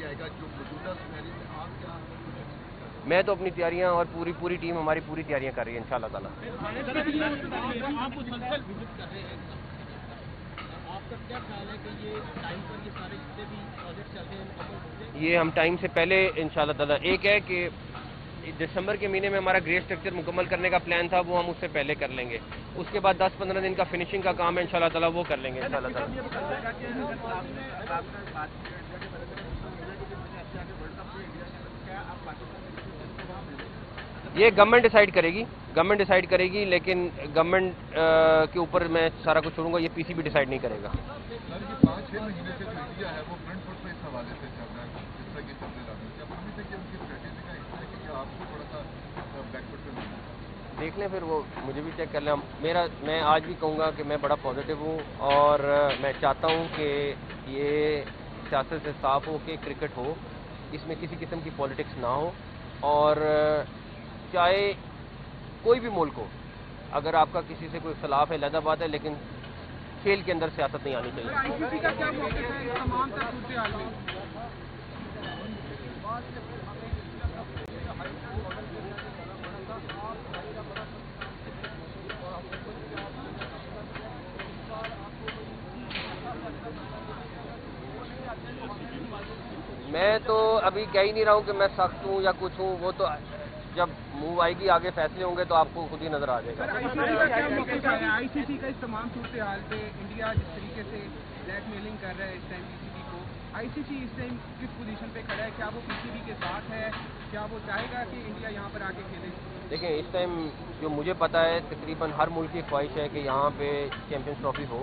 जाएगा जो मौजूदा सिनेरियो में आप क्या? मैं तो अपनी तैयारियां और पूरी टीम हमारी पूरी तैयारियां कर रही है इंशाल्लाह ताला। आप मुसलसल विजिट कर रहे हैं, आपका क्या ख्याल है कि ये टाइम पर ये सारे जितने भी प्रोजेक्ट चल रहे हैं मुकम्मल हो जाए? ये हम टाइम से पहले इंशाल्लाह ताला, एक है कि दिसंबर के महीने में हमारा ग्रे स्ट्रक्चर मुकम्मल करने का प्लान था, वो हम उससे पहले कर लेंगे। उसके बाद 10-15 दिन का फिनिशिंग का काम है इंशाल्लाह ताला, वो कर लेंगे इंशाल्लाह ताला। ये गवर्नमेंट डिसाइड करेगी, लेकिन गवर्नमेंट के ऊपर मैं सारा कुछ छोड़ूंगा, ये पीसीबी डिसाइड नहीं करेगा। सर, ये 5-6 महीने से जो इंडिया है वो फ्रंट फुट पे इस हवाले से चल रहा है, जिस तरह की चलने लगी है, क्या समझते हैं कि उनकी स्ट्रेटेजी का हिस्सा है कि आपको थोड़ा सा बैकफुट पे मिलना है? देख लें फिर, वो मुझे भी चेक कर लें। मैं आज भी कहूँगा कि मैं बड़ा पॉजिटिव हूँ और मैं चाहता हूँ कि ये सियासत से साफ हो कि क्रिकेट हो, इसमें किसी किस्म की पॉलिटिक्स ना हो, और चाहे कोई भी मुल्क हो, अगर आपका किसी से कोई इख्तलाफ है अलग बात है, लेकिन खेल के अंदर सियासत नहीं आनी चाहिए। आईसीसी का क्या मौक़िफ़ है इस तमाम सूरत-ए-हाल में? मैं तो अभी कह ही नहीं रहा हूँ कि मैं सख्त हूँ या कुछ हूँ, वो तो जब मूव आएगी, आगे फैसले होंगे तो आपको खुद ही नजर आ जाएगा। आईसीसी का क्या मौक़िफ़ है? आईसीसी का इस तमाम सूरत-ए-हाल पे इंडिया जिस तरीके से ब्लैकमेलिंग कर रहा है इस टाइम पीसीबी को, आईसीसी इस टाइम किस पोजीशन पे खड़ा है? क्या वो पीसीबी के साथ है? क्या वो चाहेगा कि इंडिया यहाँ पर आके खेले? देखें, इस टाइम जो मुझे पता है, तकरीबन हर मुल्क की ख्वाहिश है कि यहाँ पे चैम्पियंस ट्रॉफी हो।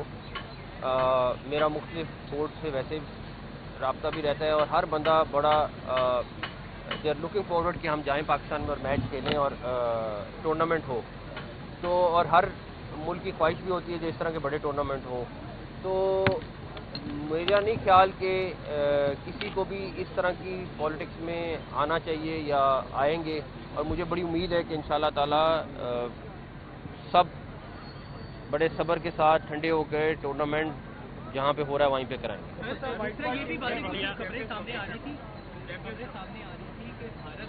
मेरा मुख्तलिफ बोर्ड से वैसे राब्ता भी रहता है और हर बंदा बड़ा दे आर लुकिंग फॉरवर्ड कि हम जाएं पाकिस्तान में और मैच खेलें और टूर्नामेंट हो। तो और हर मुल्क की ख्वाहिश भी होती है जो इस तरह के बड़े टूर्नामेंट हो। तो मेरा नहीं ख्याल कि किसी को भी इस तरह की पॉलिटिक्स में आना चाहिए या आएंगे, और मुझे बड़ी उम्मीद है कि इंशाल्लाह ताला सब बड़े सब्र के साथ ठंडे होकर टूर्नामेंट जहाँ पे हो रहा है वहीं पे कराएंगे। ये भी खबरें सामने आ रही थी कि भारत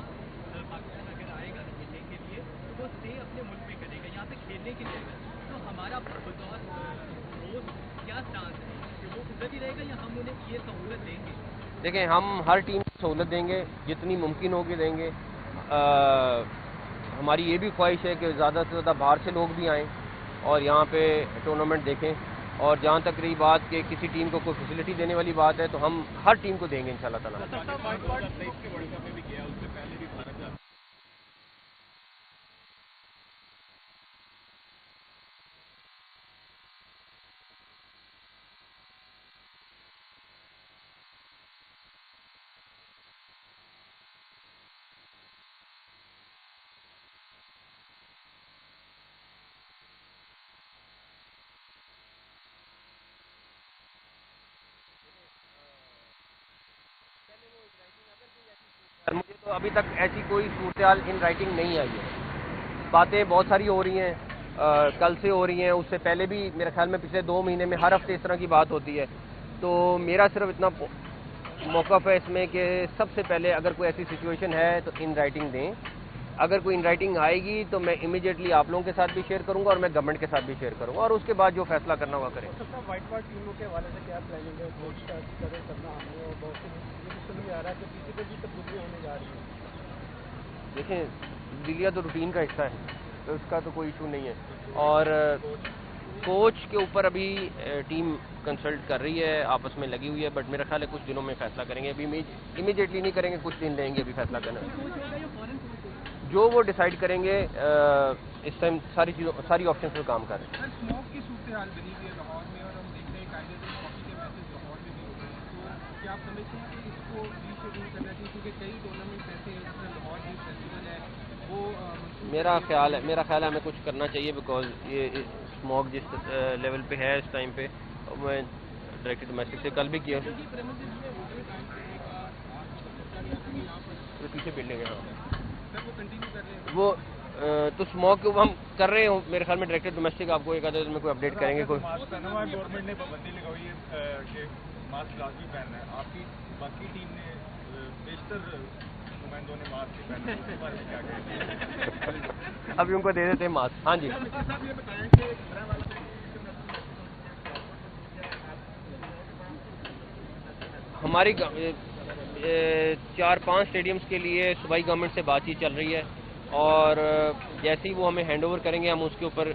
पाकिस्तान अगर आएगा खेलने के लिए तो स्टे अपने मुल्क में करेगा, यहाँ पे खेलने के लिए। तो हमारा बतौर दोस्त क्या स्टांस है कि वो उधर ही रहेगा या हम उन्हें ये सहूलत देंगे? देखें, हम हर टीम को सहूलत देंगे, जितनी मुमकिन होगी देंगे। हमारी ये भी ख्वाहिश है कि ज़्यादा से ज़्यादा बाहर से लोग भी आएँ और यहाँ पे टूर्नामेंट देखें। और जहाँ तक रही बात कि किसी टीम को कोई फैसिलिटी देने वाली बात है, तो हम हर टीम को देंगे इंशाल्लाह ताला। मुझे तो अभी तक ऐसी कोई सूरत इन राइटिंग नहीं आई है। बातें बहुत सारी हो रही हैं, कल से हो रही हैं, उससे पहले भी मेरे ख्याल में पिछले 2 महीने में हर हफ्ते इस तरह की बात होती है। तो मेरा सिर्फ इतना मौक़िफ़ है इसमें कि सबसे पहले अगर कोई ऐसी सिचुएशन है तो इन राइटिंग दें। अगर कोई इन राइटिंग आएगी तो मैं इमीडिएटली आप लोगों के साथ भी शेयर करूंगा और मैं गवर्नमेंट के साथ भी शेयर करूंगा, और उसके बाद जो फैसला करना होगा करें। व्हाइट वार्ड टीमों के हवाले से क्या प्लानिंग है? करना हमने और बहुत से आ रहा है कि पीछे पे भी तब्दीली होने जा रही है। देखें, तब्दीलियाँ तो रूटीन का हिस्सा है, तो उसका तो कोई इशू नहीं है। और कोच के ऊपर अभी टीम कंसल्ट कर रही है, आपस में लगी हुई है, बट मेरा ख्याल है कुछ दिनों में फैसला करेंगे। अभी इमीडिएटली नहीं करेंगे, कुछ दिन लेंगे अभी फैसला करना। जो वो डिसाइड करेंगे। इस टाइम सारी ऑप्शन पर काम कर रहे हैं। स्मोक की सूरत-ए-हाल बनी हुई है लाहौर में और हम देख रहे हैं कायदे हॉकी के मैचेस लाहौर में भी हो रहे हैं। तो क्या आप समझते हैं कि इसको रीशेड्यूल करना चाहिए, क्योंकि कई टूर्नामेंट ऐसे हैं जिसमें लाहौर भी फेस्टिवल है वो मेरा ख्याल है हमें कुछ करना चाहिए, बिकॉज ये स्मोक जिस लेवल पे है इस टाइम पे, मैं डायरेक्टर डोमेस्टिक से कल भी किया। तो पीछे बिल्डिंग है वो तो स्मोक हम कर रहे हैं। मेरे ख्याल में डायरेक्टर डोमेस्टिक आपको एक आधे दिन में कोई अपडेट करेंगे। कोई गवर्नमेंट ने पाबंदी लगाई है कि मास्क लाजमी पहनना है, आपकी बाकी टीम ने बेशतर नुमाइंदों ने मास्क पहने, उसके बारे में क्या कहेंगे? अभी उनको दे देते हैं मास्क। हाँ जी, हमारी 4-5 स्टेडियम्स के लिए सूबाई गवर्नमेंट से बातचीत चल रही है और जैसे ही वो हमें हैंडओवर करेंगे हम उसके ऊपर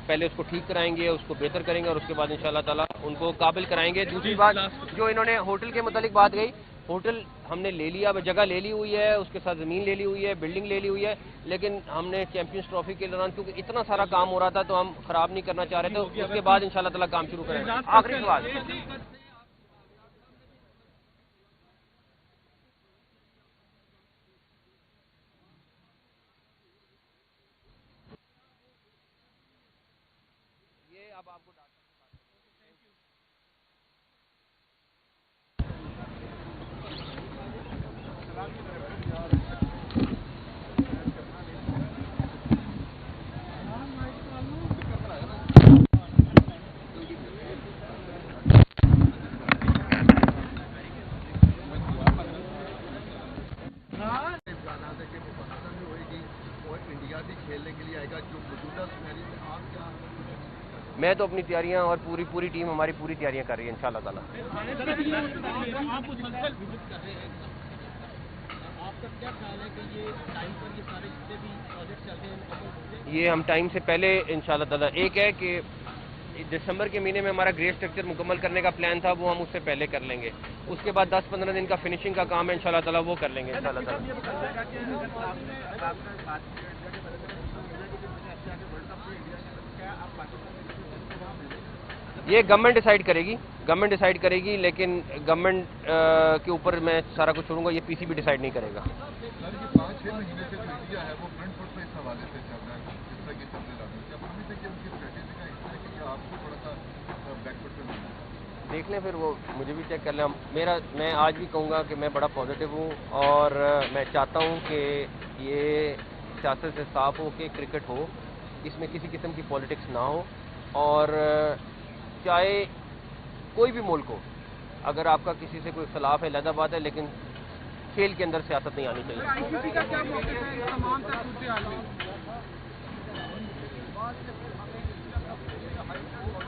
पहले उसको ठीक कराएंगे, उसको बेहतर करेंगे और उसके बाद इंशाल्लाह ताला उनको काबिल कराएंगे। दूसरी बात जो इन्होंने होटल के मुतालिक बात कही, होटल हमने ले लिया, जगह ले ली हुई है, उसके साथ ज़मीन ले ली हुई है, बिल्डिंग ले ली हुई है, लेकिन हमने चैंपियंस ट्रॉफी के दौरान क्योंकि इतना सारा काम हो रहा था तो हम ख़राब नहीं करना चाह रहे थे, उसके बाद इंशाल्लाह ताला काम शुरू करेंगे। आखिरी सवाल, ये अब आपको इंडिया भी खेलने के लिए आएगा जो मौजूदा सिनेरियो में आप क्या? मैं तो अपनी तैयारियां और पूरी टीम हमारी पूरी तैयारियां कर रही है इंशाल्लाह ताला। आप मुसलसल विजिट कर रहे हैं, आपका क्या ख्याल है कि ये टाइम पर ये सारे जितने भी प्रोजेक्ट चल रहे हैं मुकम्मल हो जाए? ये हम टाइम से पहले इंशाल्लाह ताला, एक है कि दिसंबर के महीने में हमारा ग्रे स्ट्रक्चर मुकम्मल करने का प्लान था, वो हम उससे पहले कर लेंगे। उसके बाद 10-15 दिन का फिनिशिंग का काम है इंशाल्लाह ताला, वो कर लेंगे इंशाल्लाह ताला। ये गवर्नमेंट डिसाइड करेगी, लेकिन गवर्नमेंट के ऊपर मैं सारा कुछ छोड़ूंगा, ये पीसीबी डिसाइड नहीं करेगा। सर, ये 5-6 महीने से जो इंडिया है वो फ्रंट फुट पे इस हवाले से चल रहा है, जिस तरह की चलने लगी है, आप समझते हैं कि उनकी स्ट्रेटेजी का हिस्सा है कि आपको थोड़ा सा बैकफुट पे मिलना है? देख लें, फिर वो मुझे भी चेक कर लें। मैं आज भी कहूँगा कि मैं बड़ा पॉजिटिव हूँ और मैं चाहता हूँ कि ये सियासत से साफ हो कि क्रिकेट हो, इसमें किसी किस्म की पॉलिटिक्स ना हो और चाहे कोई भी मुल्क हो, अगर आपका किसी से कोई इख्तलाफ है अलग बात है, लेकिन खेल के अंदर सियासत नहीं आनी चाहिए। आईसीसी का क्या मौक़िफ़ है इस तमाम तर सूरत हाल में?